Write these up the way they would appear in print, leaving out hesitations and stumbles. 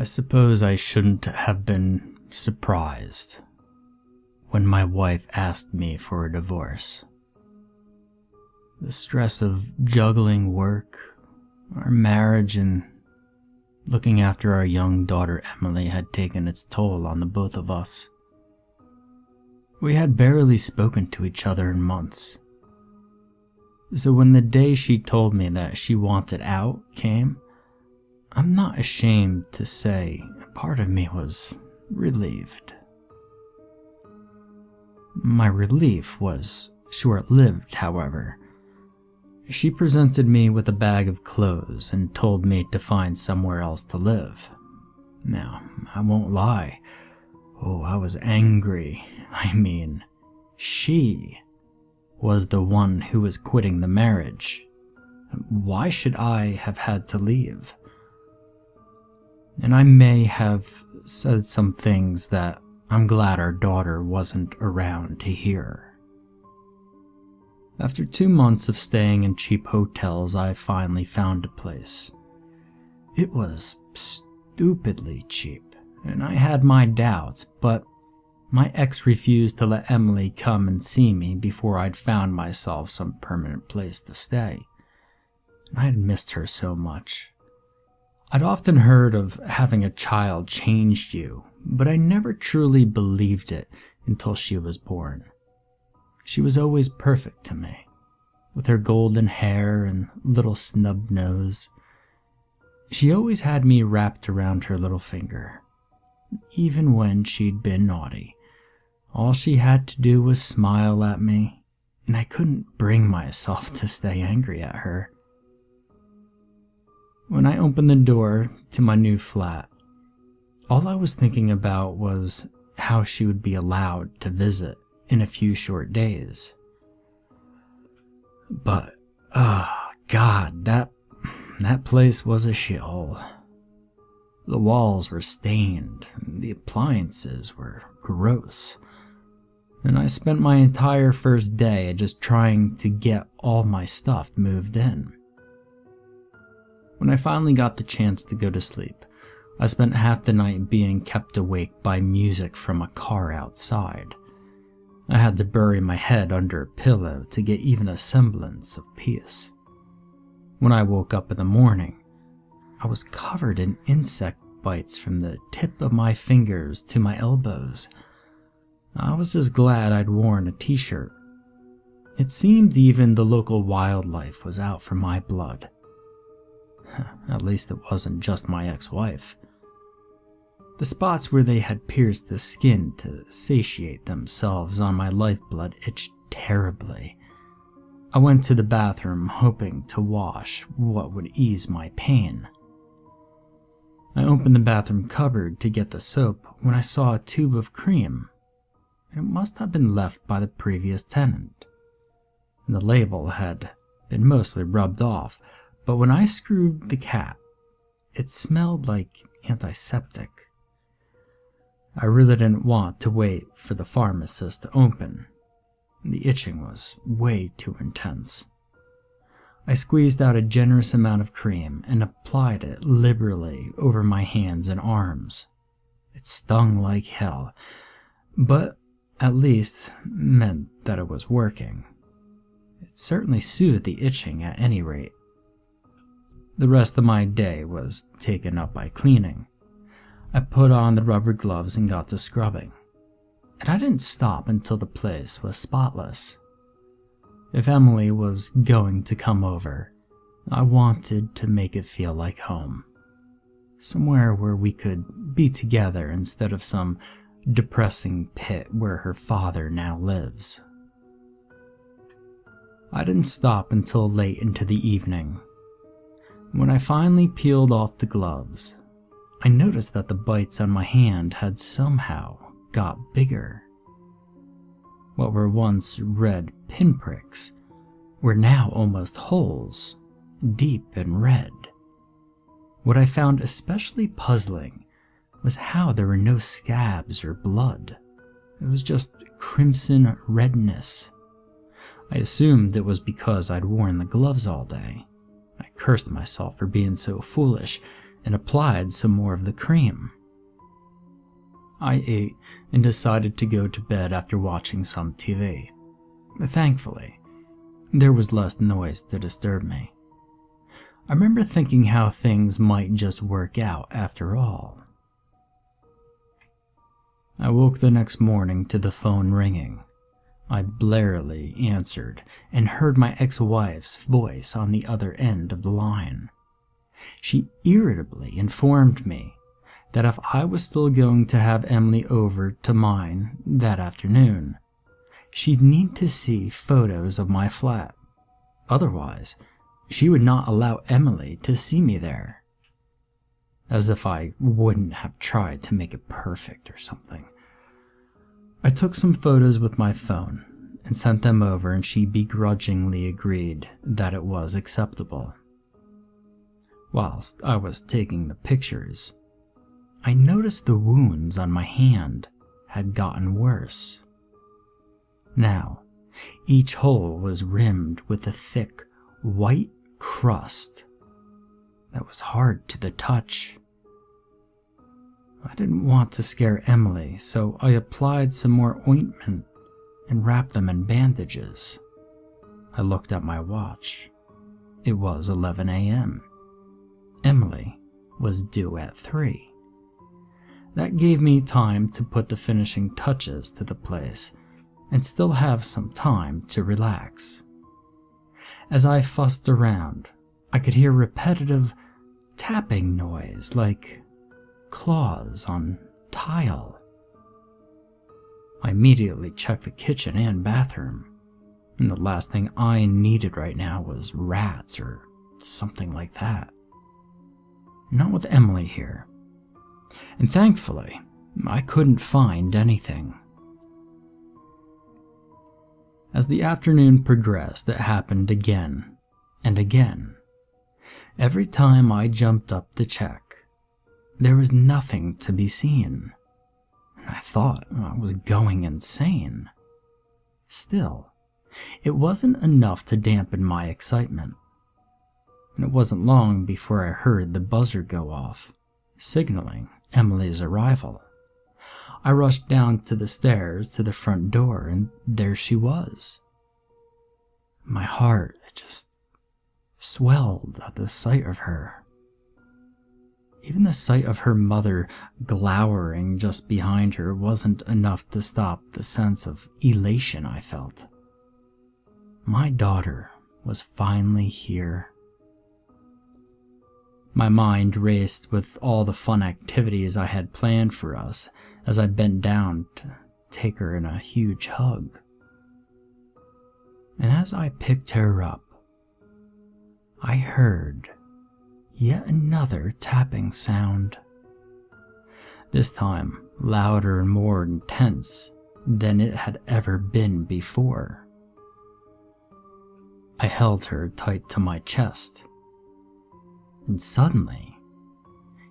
I suppose I shouldn't have been surprised when my wife asked me for a divorce. The stress of juggling work, our marriage, and looking after our young daughter Emily had taken its toll on the both of us. We had barely spoken to each other in months. So when the day she told me that she wanted out came, I'm not ashamed to say part of me was relieved. My relief was short-lived, however. She presented me with a bag of clothes and told me to find somewhere else to live. Now, I won't lie. I was angry. I mean, she was the one who was quitting the marriage. Why should I have had to leave? And I may have said some things that I'm glad our daughter wasn't around to hear. After 2 months of staying in cheap hotels, I finally found a place. It was stupidly cheap, and I had my doubts, but my ex refused to let Emily come and see me before I'd found myself some permanent place to stay. And I had missed her so much. I'd often heard of having a child changed you, but I never truly believed it until she was born. She was always perfect to me, with her golden hair and little snub nose. She always had me wrapped around her little finger. Even when she'd been naughty, all she had to do was smile at me, and I couldn't bring myself to stay angry at her. When I opened the door to my new flat, all I was thinking about was how she would be allowed to visit in a few short days. But, God, that place was a shithole. The walls were stained, and the appliances were gross, and I spent my entire first day just trying to get all my stuff moved in. When I finally got the chance to go to sleep, I spent half the night being kept awake by music from a car outside. I had to bury my head under a pillow to get even a semblance of peace. When I woke up in the morning, I was covered in insect bites from the tip of my fingers to my elbows. I was just glad I'd worn a t-shirt. It seemed even the local wildlife was out for my blood. At least it wasn't just my ex-wife. The spots where they had pierced the skin to satiate themselves on my lifeblood itched terribly. I went to the bathroom hoping to wash what would ease my pain. I opened the bathroom cupboard to get the soap when I saw a tube of cream. It must have been left by the previous tenant. The label had been mostly rubbed off, but when I screwed the cap, it smelled like antiseptic. I really didn't want to wait for the pharmacist to open. The itching was way too intense. I squeezed out a generous amount of cream and applied it liberally over my hands and arms. It stung like hell, but at least meant that it was working. It certainly soothed the itching at any rate. The rest of my day was taken up by cleaning. I put on the rubber gloves and got to scrubbing, and I didn't stop until the place was spotless. If Emily was going to come over, I wanted to make it feel like home. Somewhere where we could be together instead of some depressing pit where her father now lives. I didn't stop until late into the evening. When I finally peeled off the gloves, I noticed that the bites on my hand had somehow got bigger. What were once red pinpricks were now almost holes, deep and red. What I found especially puzzling was how there were no scabs or blood. It was just crimson redness. I assumed it was because I'd worn the gloves all day. I cursed myself for being so foolish and applied some more of the cream. I ate and decided to go to bed after watching some TV. Thankfully, there was less noise to disturb me. I remember thinking how things might just work out after all. I woke the next morning to the phone ringing. I blarily answered and heard my ex-wife's voice on the other end of the line. She irritably informed me that if I was still going to have Emily over to mine that afternoon, she'd need to see photos of my flat. Otherwise, she would not allow Emily to see me there. As if I wouldn't have tried to make it perfect or something. I took some photos with my phone and sent them over, and she begrudgingly agreed that it was acceptable. Whilst I was taking the pictures, I noticed the wounds on my hand had gotten worse. Now, each hole was rimmed with a thick, white crust that was hard to the touch. I didn't want to scare Emily, so I applied some more ointment and wrapped them in bandages. I looked at my watch. It was 11 a.m. Emily was due at 3. That gave me time to put the finishing touches to the place and still have some time to relax. As I fussed around, I could hear repetitive tapping noise like claws on tile. I immediately checked the kitchen and bathroom, and the last thing I needed right now was rats or something like that. Not with Emily here. And thankfully, I couldn't find anything. As the afternoon progressed, it happened again and again. Every time I jumped up to check, there was nothing to be seen. I thought I was going insane. Still, it wasn't enough to dampen my excitement. And it wasn't long before I heard the buzzer go off, signaling Emily's arrival. I rushed down to the stairs to the front door, and there she was. My heart just swelled at the sight of her. Even the sight of her mother glowering just behind her wasn't enough to stop the sense of elation I felt. My daughter was finally here. My mind raced with all the fun activities I had planned for us as I bent down to take her in a huge hug. And as I picked her up, I heard yet another tapping sound. This time louder and more intense than it had ever been before. I held her tight to my chest, and suddenly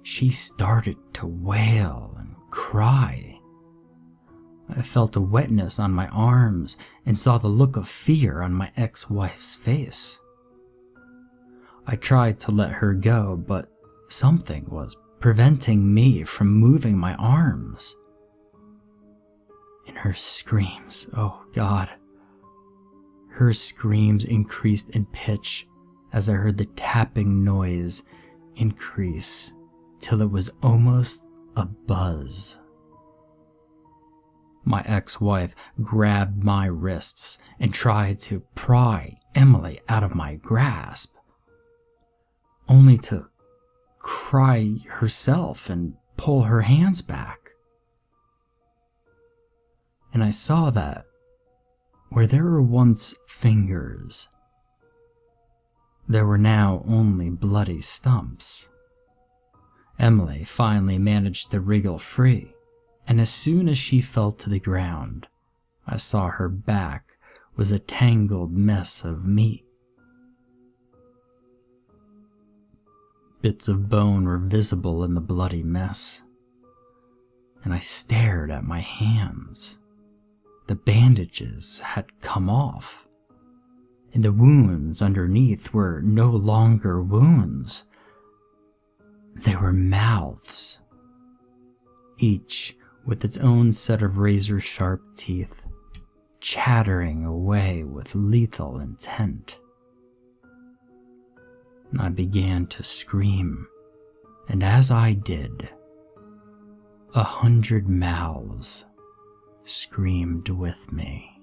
she started to wail and cry. I felt a wetness on my arms and saw the look of fear on my ex-wife's face. I tried to let her go, but something was preventing me from moving my arms. And her screams, oh God. Her screams increased in pitch as I heard the tapping noise increase till it was almost a buzz. My ex-wife grabbed my wrists and tried to pry Emily out of my grasp, only to cry herself and pull her hands back. And I saw that where there were once fingers, there were now only bloody stumps. Emily finally managed to wriggle free, and as soon as she fell to the ground, I saw her back was a tangled mess of meat. Bits of bone were visible in the bloody mess, and I stared at my hands. The bandages had come off, and the wounds underneath were no longer wounds. They were mouths, each with its own set of razor-sharp teeth, chattering away with lethal intent. I began to scream, and as I did, 100 mouths screamed with me.